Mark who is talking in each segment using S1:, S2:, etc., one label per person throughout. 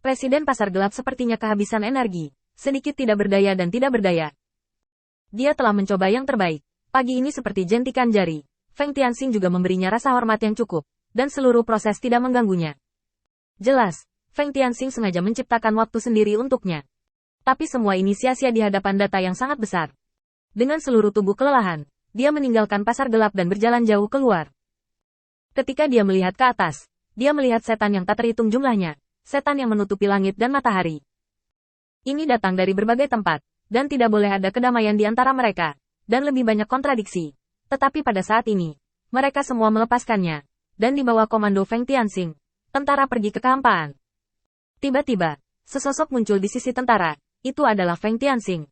S1: Presiden pasar gelap sepertinya kehabisan energi, sedikit tidak berdaya dan tidak berdaya. Dia telah mencoba yang terbaik. Pagi ini seperti jentikan jari. Feng Tianxing juga memberinya rasa hormat yang cukup, dan seluruh proses tidak mengganggunya. Jelas, Feng Tianxing sengaja menciptakan waktu sendiri untuknya. Tapi semua ini sia-sia di hadapan data yang sangat besar. Dengan seluruh tubuh kelelahan, dia meninggalkan pasar gelap dan berjalan jauh keluar. Ketika dia melihat ke atas, dia melihat setan yang tak terhitung jumlahnya. Setan yang menutupi langit dan matahari. Ini datang dari berbagai tempat, dan tidak boleh ada kedamaian di antara mereka, dan lebih banyak kontradiksi. Tetapi pada saat ini, mereka semua melepaskannya, dan di bawah komando Feng Tianxing, tentara pergi ke kehampaan. Tiba-tiba, sesosok muncul di sisi tentara, itu adalah Feng Tianxing.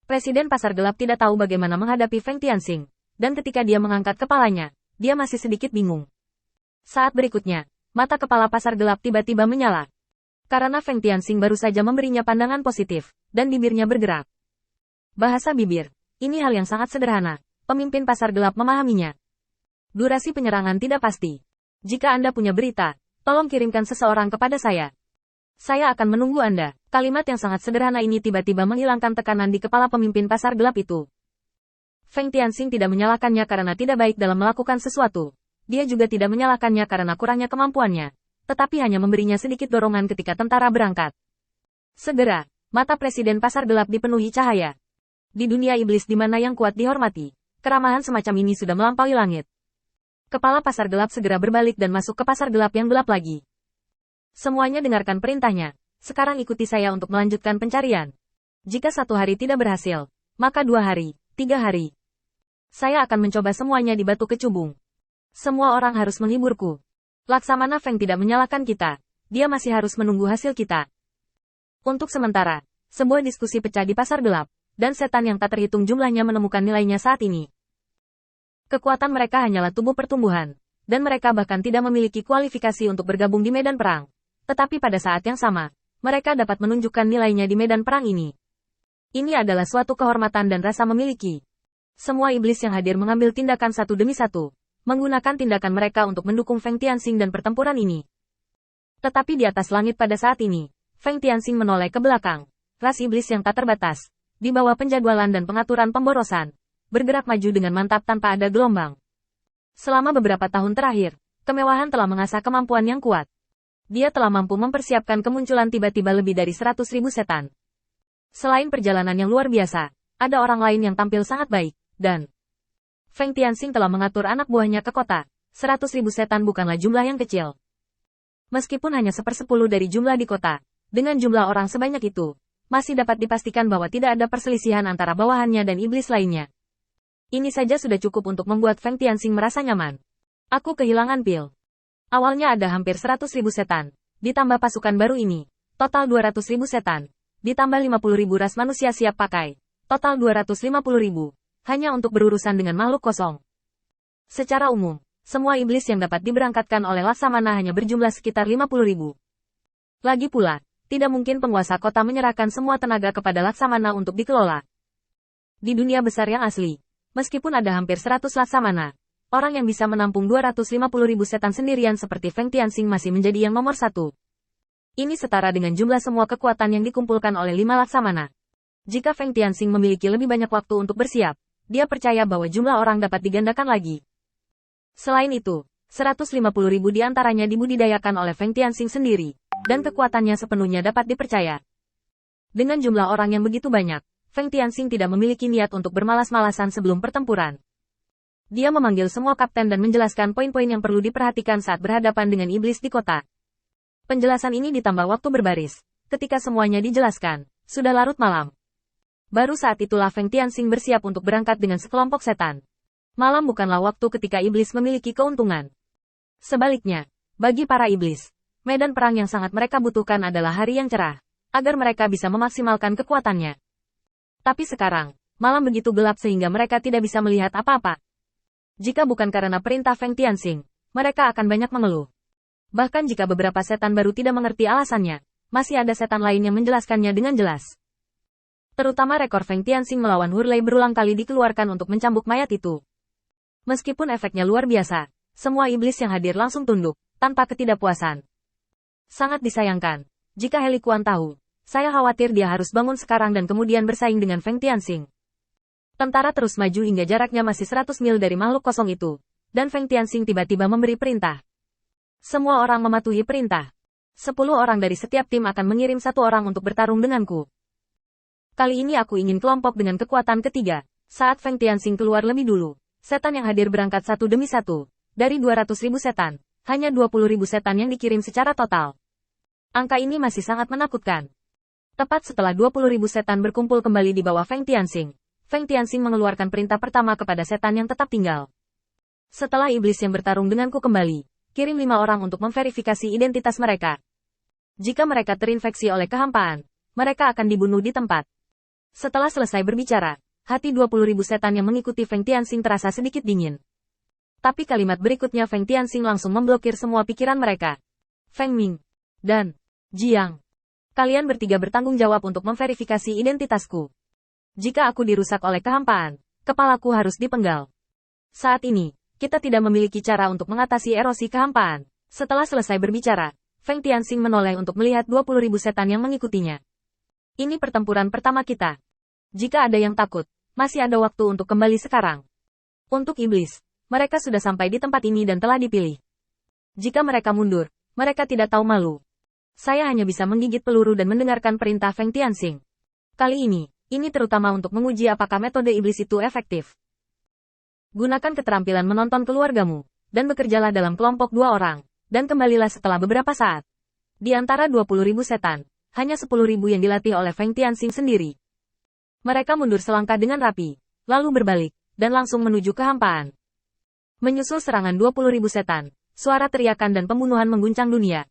S1: Presiden pasar gelap tidak tahu bagaimana menghadapi Feng Tianxing, dan ketika dia mengangkat kepalanya, dia masih sedikit bingung. Saat berikutnya, mata kepala pasar gelap tiba-tiba menyala. Karena Feng Tianxing baru saja memberinya pandangan positif, dan bibirnya bergerak. Bahasa bibir, ini hal yang sangat sederhana, pemimpin pasar gelap memahaminya. Durasi penyerangan tidak pasti. Jika Anda punya berita, tolong kirimkan seseorang kepada saya. Saya akan menunggu Anda. Kalimat yang sangat sederhana ini tiba-tiba menghilangkan tekanan di kepala pemimpin pasar gelap itu. Feng Tianxing tidak menyalahkannya karena tidak baik dalam melakukan sesuatu. Dia juga tidak menyalahkannya karena kurangnya kemampuannya, tetapi hanya memberinya sedikit dorongan ketika tentara berangkat. Segera, mata presiden pasar gelap dipenuhi cahaya. Di dunia iblis di mana yang kuat dihormati, keramahan semacam ini sudah melampaui langit. Kepala pasar gelap segera berbalik dan masuk ke pasar gelap yang gelap lagi. Semuanya dengarkan perintahnya, sekarang ikuti saya untuk melanjutkan pencarian. Jika 1 hari tidak berhasil, maka 2 hari, 3 hari. Saya akan mencoba semuanya di Batu Kecubung. Semua orang harus menghiburku. Laksamana Feng tidak menyalahkan kita. Dia masih harus menunggu hasil kita. Untuk sementara, sebuah diskusi pecah di pasar gelap, dan setan yang tak terhitung jumlahnya menemukan nilainya saat ini. Kekuatan mereka hanyalah tubuh pertumbuhan, dan mereka bahkan tidak memiliki kualifikasi untuk bergabung di medan perang. Tetapi pada saat yang sama, mereka dapat menunjukkan nilainya di medan perang ini. Ini adalah suatu kehormatan dan rasa memiliki. Semua iblis yang hadir mengambil tindakan satu demi satu, menggunakan tindakan mereka untuk mendukung Feng Tianxing dan pertempuran ini. Tetapi di atas langit pada saat ini, Feng Tianxing menoleh ke belakang. Ras iblis yang tak terbatas, di bawah penjadwalan dan pengaturan pemborosan, bergerak maju dengan mantap tanpa ada gelombang. Selama beberapa tahun terakhir, kemewahan telah mengasah kemampuan yang kuat. Dia telah mampu mempersiapkan kemunculan tiba-tiba lebih dari 100.000 setan. Selain perjalanan yang luar biasa, ada orang lain yang tampil sangat baik, dan Feng Tianxing telah mengatur anak buahnya ke kota. 100.000 setan bukanlah jumlah yang kecil. Meskipun hanya 1/10 dari jumlah di kota, dengan jumlah orang sebanyak itu, masih dapat dipastikan bahwa tidak ada perselisihan antara bawahannya dan iblis lainnya. Ini saja sudah cukup untuk membuat Feng Tianxing merasa nyaman. Aku kehilangan pil. Awalnya ada hampir 100.000 setan, ditambah pasukan baru ini, total 200.000 setan, ditambah 50.000 ras manusia siap pakai, total 250.000. Hanya untuk berurusan dengan makhluk kosong. Secara umum, semua iblis yang dapat diberangkatkan oleh Laksamana hanya berjumlah sekitar 50.000. Lagi pula, tidak mungkin penguasa kota menyerahkan semua tenaga kepada Laksamana untuk dikelola. Di dunia besar yang asli, meskipun ada hampir 100 Laksamana, orang yang bisa menampung 250.000 setan sendirian seperti Feng Tianxing masih menjadi yang nomor 1. Ini setara dengan jumlah semua kekuatan yang dikumpulkan oleh 5 Laksamana. Jika Feng Tianxing memiliki lebih banyak waktu untuk bersiap, dia percaya bahwa jumlah orang dapat digandakan lagi. Selain itu, 150.000 di antaranya dibudidayakan oleh Feng Tianxing sendiri, dan kekuatannya sepenuhnya dapat dipercaya. Dengan jumlah orang yang begitu banyak, Feng Tianxing tidak memiliki niat untuk bermalas-malasan sebelum pertempuran. Dia memanggil semua kapten dan menjelaskan poin-poin yang perlu diperhatikan saat berhadapan dengan iblis di kota. Penjelasan ini ditambah waktu berbaris. Ketika semuanya dijelaskan, sudah larut malam. Baru saat itulah Feng Tianxing bersiap untuk berangkat dengan sekelompok setan. Malam bukanlah waktu ketika iblis memiliki keuntungan. Sebaliknya, bagi para iblis, medan perang yang sangat mereka butuhkan adalah hari yang cerah, agar mereka bisa memaksimalkan kekuatannya. Tapi sekarang, malam begitu gelap sehingga mereka tidak bisa melihat apa-apa. Jika bukan karena perintah Feng Tianxing, mereka akan banyak mengeluh. Bahkan jika beberapa setan baru tidak mengerti alasannya, masih ada setan lain yang menjelaskannya dengan jelas. Terutama rekor Feng Tianxing melawan Hurley berulang kali dikeluarkan untuk mencambuk mayat itu. Meskipun efeknya luar biasa, semua iblis yang hadir langsung tunduk, tanpa ketidakpuasan. Sangat disayangkan, Jika Helikuan tahu, saya khawatir dia harus bangun sekarang dan kemudian bersaing dengan Feng Tianxing. Tentara terus maju hingga jaraknya masih 100 mil dari makhluk kosong itu, dan Feng Tianxing tiba-tiba memberi perintah. Semua orang mematuhi perintah. 10 orang dari setiap tim akan mengirim 1 orang untuk bertarung denganku. Kali ini aku ingin kelompok dengan kekuatan ketiga. Saat Feng Tianxing keluar lebih dulu, setan yang hadir berangkat satu demi satu. Dari 200.000 setan, hanya 20.000 setan yang dikirim secara total. Angka ini masih sangat menakutkan. Tepat setelah 20.000 setan berkumpul kembali di bawah Feng Tianxing, Feng Tianxing mengeluarkan perintah pertama kepada setan yang tetap tinggal. Setelah iblis yang bertarung denganku kembali, kirim 5 orang untuk memverifikasi identitas mereka. Jika mereka terinfeksi oleh kehampaan, mereka akan dibunuh di tempat. Setelah selesai berbicara, hati 20.000 setan yang mengikuti Feng Tianxing terasa sedikit dingin. Tapi kalimat berikutnya Feng Tianxing langsung memblokir semua pikiran mereka. Feng Ming dan Jiang, kalian bertiga bertanggung jawab untuk memverifikasi identitasku. Jika aku dirusak oleh kehampaan, kepalaku harus dipenggal. Saat ini, kita tidak memiliki cara untuk mengatasi erosi kehampaan. Setelah selesai berbicara, Feng Tianxing menoleh untuk melihat 20.000 setan yang mengikutinya. Ini pertempuran pertama kita. Jika ada yang takut, masih ada waktu untuk kembali sekarang. Untuk iblis, mereka sudah sampai di tempat ini dan telah dipilih. Jika mereka mundur, mereka tidak tahu malu. Saya hanya bisa menggigit peluru dan mendengarkan perintah Feng Tianxing. Kali ini terutama untuk menguji apakah metode iblis itu efektif. Gunakan keterampilan menonton keluargamu, dan bekerjalah dalam kelompok 2 orang, dan kembalilah setelah beberapa saat. Di antara 20.000 setan, hanya 10.000 yang dilatih oleh Feng Tianxing sendiri. Mereka mundur selangkah dengan rapi, lalu berbalik, dan langsung menuju kehampaan. Menyusul serangan 20.000 setan, suara teriakan dan pembunuhan mengguncang dunia.